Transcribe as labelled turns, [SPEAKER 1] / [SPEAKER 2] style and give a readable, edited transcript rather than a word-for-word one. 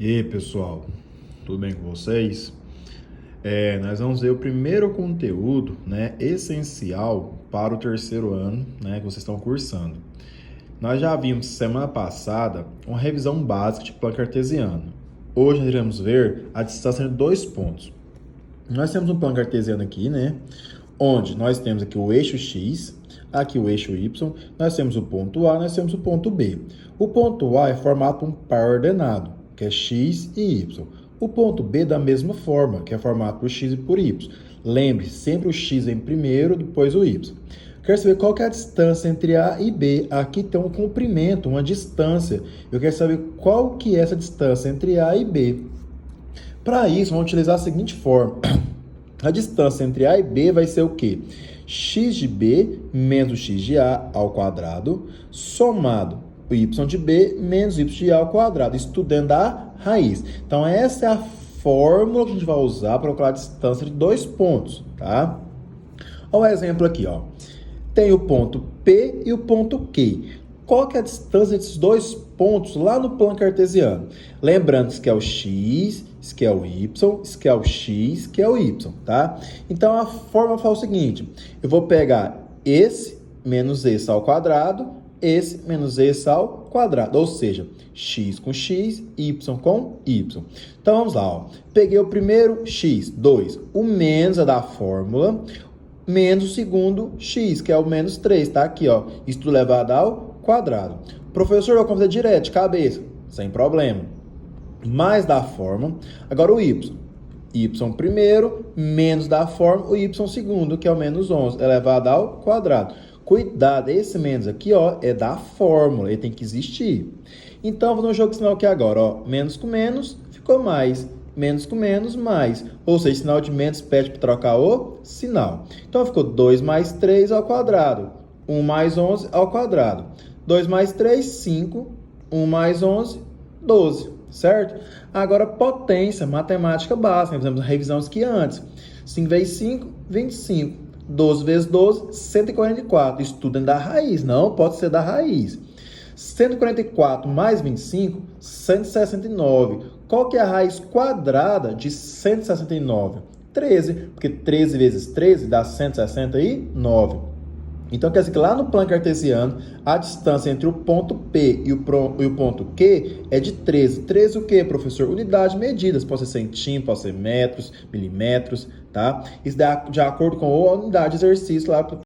[SPEAKER 1] E aí, pessoal, tudo bem com vocês? Nós vamos ver o primeiro conteúdo, né, essencial para o terceiro ano, né, que vocês estão cursando. Nós já vimos semana passada uma revisão básica de plano cartesiano. Hoje nós iremos ver a distância entre dois pontos. Nós temos um plano cartesiano aqui, né, onde nós temos aqui o eixo X, aqui o eixo Y, nós temos o ponto A, nós temos o ponto B. O ponto A é formado por um par ordenado, que é X e Y. O ponto B da mesma forma, que é formado por X e por Y. Lembre, sempre o X vem primeiro, depois o Y. Quero saber qual que é a distância entre A e B. Aqui tem um comprimento, uma distância. Eu quero saber qual que é essa distância entre A e B. Para isso, vamos utilizar a seguinte forma. A distância entre A e B vai ser o quê? X de B menos x de A ao quadrado, somado o y de B menos y de A ao quadrado. Isso tudo dentro da raiz. Então, essa é a fórmula que a gente vai usar para calcular a distância de dois pontos, tá? Olha o exemplo aqui, ó. Tem o ponto P e o ponto Q. Qual que é a distância desses dois pontos lá no plano cartesiano? Lembrando que isso aqui é o X, isso aqui é o Y, isso aqui é o X, isso aqui é o Y, tá? Então, a fórmula faz o seguinte. Eu vou pegar esse menos esse ao quadrado, esse menos esse ao quadrado. Ou seja, X com X, Y com Y. Então, vamos lá, ó. Peguei o primeiro X, 2. O menos é da fórmula, menos o segundo X, que é o menos 3, tá? Aqui, ó. Isso tudo elevado ao quadrado. Professor, eu vou fazer direto, de cabeça. Sem problema. Mais da forma. Agora o Y. Y primeiro, menos da forma, o Y segundo, que é o menos 11, elevado ao quadrado. Cuidado, esse menos aqui, ó, é da fórmula, ele tem que existir. Então, vou no jogo de sinal aqui agora, ó. Menos com menos, ficou mais. Menos com menos, mais. Ou seja, sinal de menos pede para trocar o sinal. Então, ficou 2 mais 3 ao quadrado. 1 mais 11 ao quadrado. 2 mais 3, 5. 1 mais 11, 12. Certo? Agora, potência, matemática básica. Fizemos a revisão aqui antes. 5 vezes 5, 25. 12 vezes 12, 144. Isso tudo é da raiz. Não pode ser da raiz. 144 mais 25, 169. Qual que é a raiz quadrada de 169? 13, porque 13 vezes 13 dá 169. Então, quer dizer que lá no plano cartesiano, a distância entre o ponto P e o ponto Q é de 13. 13 o quê, professor? Unidade de medidas. Pode ser centímetros, pode ser metros, milímetros, tá? Isso dá de acordo com a unidade de exercício lá